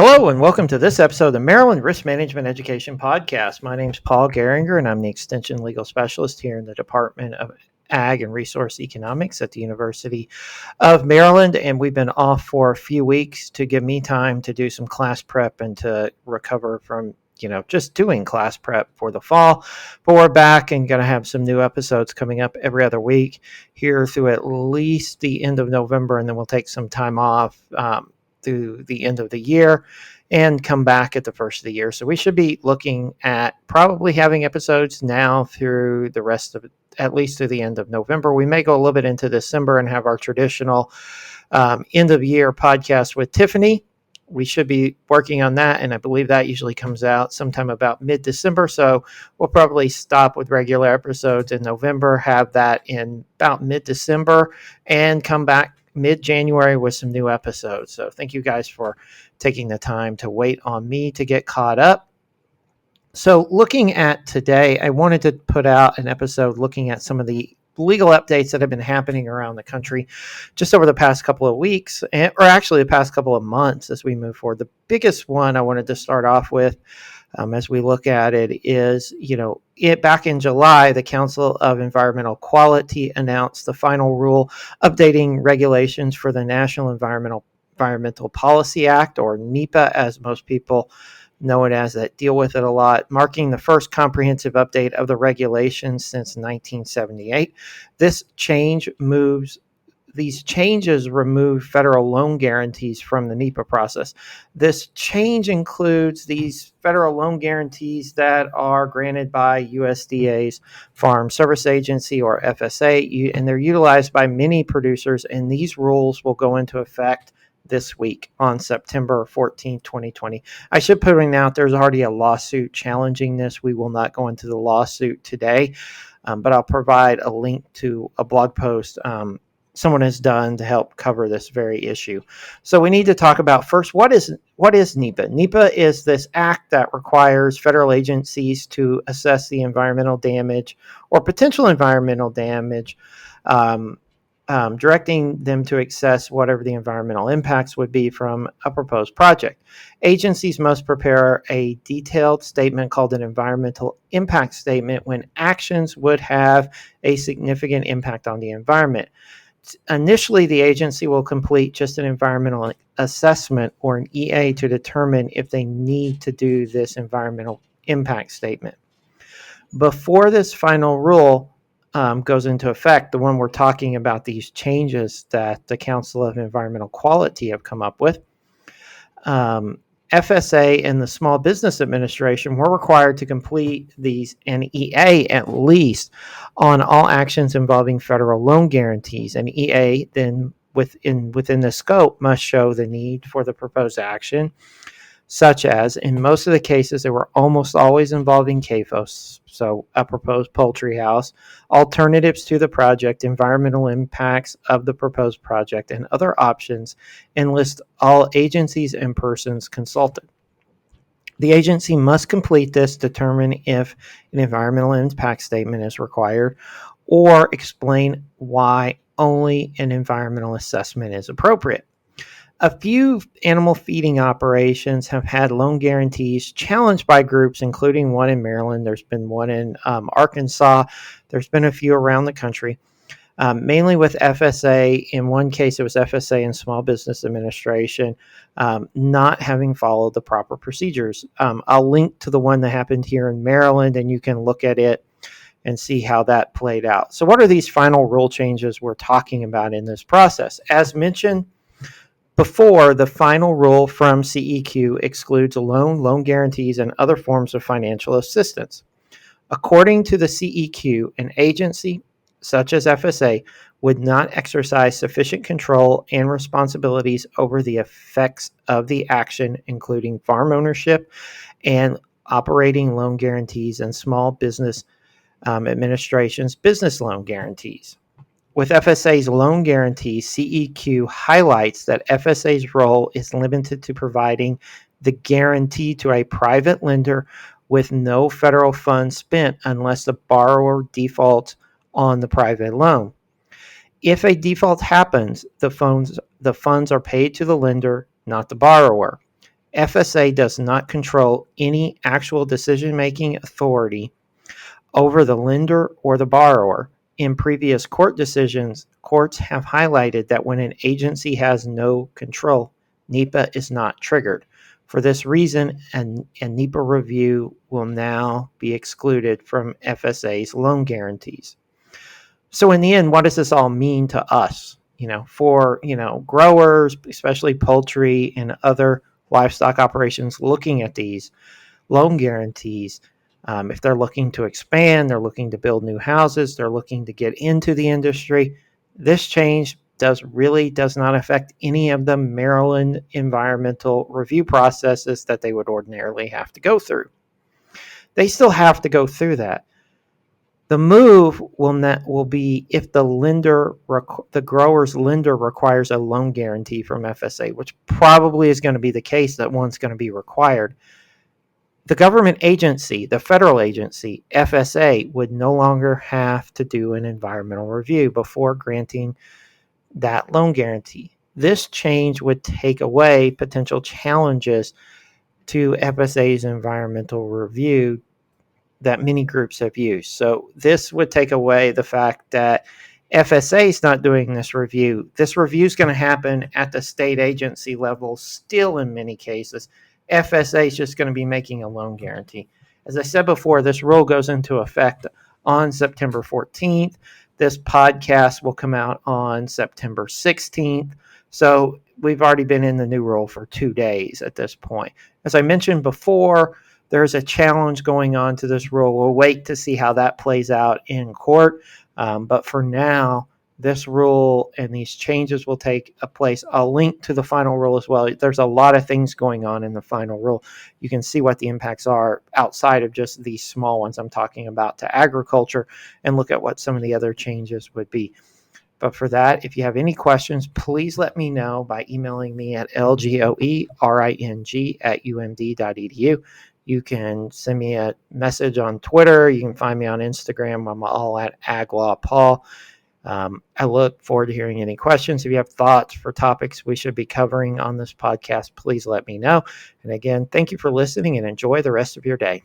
Hello and welcome to this episode of the Maryland Risk Management Education Podcast. My name is Paul Geringer and I'm the Extension Legal Specialist here in the Department of Ag and Resource Economics at the University of Maryland. And we've been off for a few weeks to give me time to do some class prep and to recover from just doing class prep for the fall. But we're back and going to have some new episodes coming up every other week here through at least the end of November, and then we'll take some time off through the end of the year and come back at the first of the year. So we should be looking at probably having episodes now through the rest of at least through the end of November. We may go a little bit into December and have our traditional end of year podcast with Tiffany. We should be working on that, and I believe that usually comes out sometime about mid-December. So we'll probably stop with regular episodes in November, have that in about mid-December, and come back mid-January with some new episodes. So thank you guys for taking the time to wait on me to get caught up. So looking at today, I wanted to put out an episode looking at some of the legal updates that have been happening around the country just over the past couple of weeks, or actually the past couple of months as we move forward. The biggest one I wanted to start off with as we look at it is, back in July, the Council of Environmental Quality announced the final rule updating regulations for the National Environmental Policy Act, or NEPA, as most people know it as, that deal with it a lot, marking the first comprehensive update of the regulations since 1978. These changes remove federal loan guarantees from the NEPA process. This change includes these federal loan guarantees that are granted by USDA's Farm Service Agency, or FSA, and they're utilized by many producers, and these rules will go into effect this week on September 14, 2020. I should put it out, there's already a lawsuit challenging this. We will not go into the lawsuit today, but I'll provide a link to a blog post someone has done to help cover this very issue. So we need to talk about first, what is NEPA? NEPA is this act that requires federal agencies to assess the environmental damage or potential environmental damage, directing them to assess whatever the environmental impacts would be from a proposed project. Agencies must prepare a detailed statement called an environmental impact statement when actions would have a significant impact on the environment. Initially, the agency will complete just an environmental assessment, or an EA, to determine if they need to do this environmental impact statement. Before this final rule goes into effect, the one we're talking about, these changes that the Council of Environmental Quality have come up with, FSA and the Small Business Administration were required to complete these NEA at least on all actions involving federal loan guarantees. An EA then within the scope must show the need for the proposed action, such as in most of the cases they were almost always involving CAFOs, so a proposed poultry house, alternatives to the project, environmental impacts of the proposed project, and other options, and list all agencies and persons consulted. The agency must complete this, determine if an environmental impact statement is required, or explain why only an environmental assessment is appropriate. A few animal feeding operations have had loan guarantees challenged by groups, including one in Maryland. There's been one in Arkansas. There's been a few around the country, mainly with FSA. In one case, it was FSA and Small Business Administration not having followed the proper procedures. I'll link to the one that happened here in Maryland, and you can look at it and see how that played out. So what are these final rule changes we're talking about in this process? As mentioned before, the final rule from CEQ excludes loan guarantees, and other forms of financial assistance. According to the CEQ, an agency such as FSA would not exercise sufficient control and responsibilities over the effects of the action, including farm ownership and operating loan guarantees and Small Business Administration's business loan guarantees. With FSA's loan guarantees, CEQ highlights that FSA's role is limited to providing the guarantee to a private lender with no federal funds spent unless the borrower defaults on the private loan. If a default happens, the funds are paid to the lender, not the borrower. FSA does not control any actual decision-making authority over the lender or the borrower. In previous court decisions, courts have highlighted that when an agency has no control, NEPA is not triggered. For this reason, a NEPA review will now be excluded from FSA's loan guarantees. So in the end, what does this all mean to us? For growers, especially poultry and other livestock operations looking at these loan guarantees. If they're looking to expand, they're looking to build new houses, they're looking to get into the industry, this change does not affect any of the Maryland environmental review processes that they would ordinarily have to go through. They still have to go through that. The move will be if the grower's lender requires a loan guarantee from FSA, which probably is going to be the case that one's going to be required. The government agency, the federal agency, FSA, would no longer have to do an environmental review before granting that loan guarantee. This change would take away potential challenges to FSA's environmental review that many groups have used. So this would take away the fact that FSA is not doing this review. This review is going to happen at the state agency level still in many cases. FSA is just going to be making a loan guarantee. As I said before, this rule goes into effect on September 14th. This podcast will come out on September 16th. So we've already been in the new rule for 2 days at this point. As I mentioned before, there's a challenge going on to this rule. We'll wait to see how that plays out in court. But for now, this rule and these changes will take place. I'll link to the final rule as well. There's a lot of things going on in the final rule. You can see what the impacts are outside of just these small ones I'm talking about to agriculture and look at what some of the other changes would be. But for that, if you have any questions, please let me know by emailing me at lgoering@umd.edu. You can send me a message on Twitter. You can find me on Instagram. I'm all at AgLawPaul. I look forward to hearing any questions. If you have thoughts for topics we should be covering on this podcast, please let me know. And again, thank you for listening and enjoy the rest of your day.